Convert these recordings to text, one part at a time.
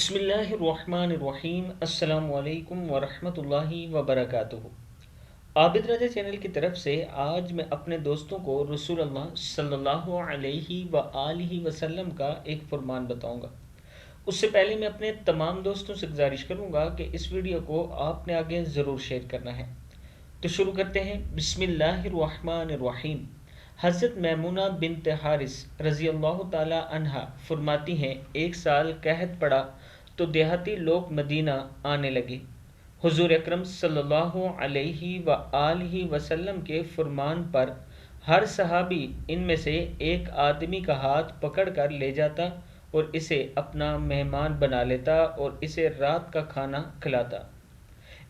बिस्मिल्लाहिर्रहमानिर्रहीम। अस्सलाम वालेकुम वरहमतुल्लाहि वबरकातुहू। आबिद राजा चैनल की तरफ से आज मैं अपने दोस्तों को रसूल अल्लाह सल्लल्लाहु अलैहि व आलिहि वसल्लम का एक फरमान बताऊंगा। उससे पहले मैं अपने तमाम दोस्तों से गुजारिश करूंगा कि इस वीडियो को आपने आगे ज़रूर शेयर करना है। तो शुरू करते हैं। बिस्मिल्लाहिर्रहमानिर्रहीम। हज़रत मैमूना बिन्त हारिस रज़ी अल्लाह ताला अन्हा फरमाती हैं, एक साल कहत पड़ा तो देहाती लोग मदीना आने लगे। हुजूर अकरम सल्लल्लाहु अलैहि व आलिहि वसल्लम के फरमान पर हर सहाबी इनमें से एक आदमी का हाथ पकड़ कर ले जाता और इसे अपना मेहमान बना लेता और इसे रात का खाना खिलाता।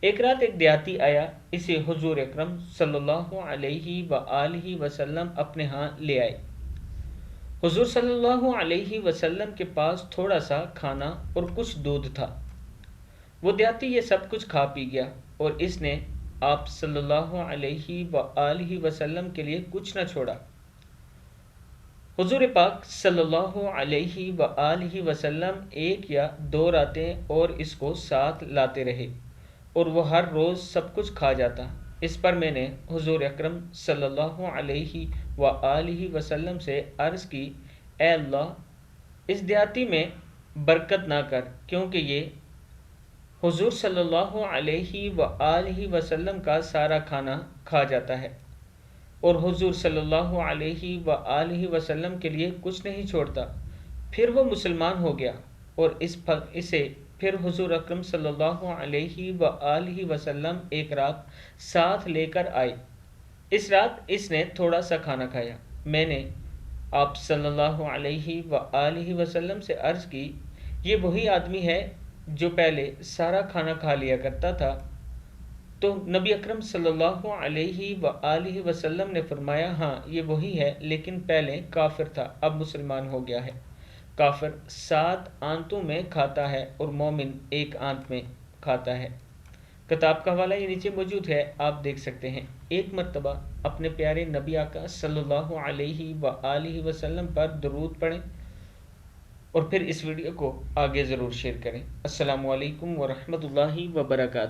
एक रात एक देहाती आया, इसे हुजूर अकरम सल्लल्लाहु अलैहि व आलिहि वसल्लम अपने यहाँ ले आए। हुजूर सल्लल्लाहु अलैहि वसल्लम के पास थोड़ा सा खाना और कुछ दूध था। वो देहाती ये सब कुछ खा पी गया और इसने आप सल्लल्लाहु अलैहि व आलिहि वसल्लम के लिए कुछ न छोड़ा। हुजूर पाक सल्लल्लाहु अलैहि व आलिहि वसल्लम एक या दो रातें और इसको साथ लाते रहे और वो हर रोज़ सब कुछ खा जाता। इस पर मैंने हुजूर अकरम सल्लल्लाहु अलैहि व आलिहि वसल्लम से अर्ज़ की, ए अल्लाह, इस देहाती में बरकत ना कर, क्योंकि ये हुजूर सल्लल्लाहु अलैहि व आलिहि वसल्लम का सारा खाना खा जाता है और हुजूर सल्लल्लाहु अलैहि व आलिहि वसल्लम के लिए कुछ नहीं छोड़ता। फिर वो मुसलमान हो गया और इसे फिर हुजूर अकरम सल्लल्लाहु अलैहि व आलिहि वसल्लम एक रात साथ लेकर आए। इस रात इसने थोड़ा सा खाना खाया। मैंने आप सल्लल्लाहु अलैहि व आलिहि वसल्लम से अर्ज़ की, ये वही आदमी है जो पहले सारा खाना खा लिया करता था। तो नबी अकरम सल्लल्लाहु अलैहि व आलिहि वसल्लम ने फरमाया, हाँ ये वही है, लेकिन पहले काफिर था, अब मुसलमान हो गया है। काफिर 7 आंतों में खाता है और मोमिन एक आंत में खाता है। किताब का हवाला ये नीचे मौजूद है, आप देख सकते हैं। एक मर्तबा अपने प्यारे नबी आका सल्लल्लाहु अलैहि व आलिहि वसल्लम पर दुरूद पढ़ें और फिर इस वीडियो को आगे ज़रूर शेयर करें। अस्सलामु अलैकुम व रहमतुल्लाहि व बरकातुहू।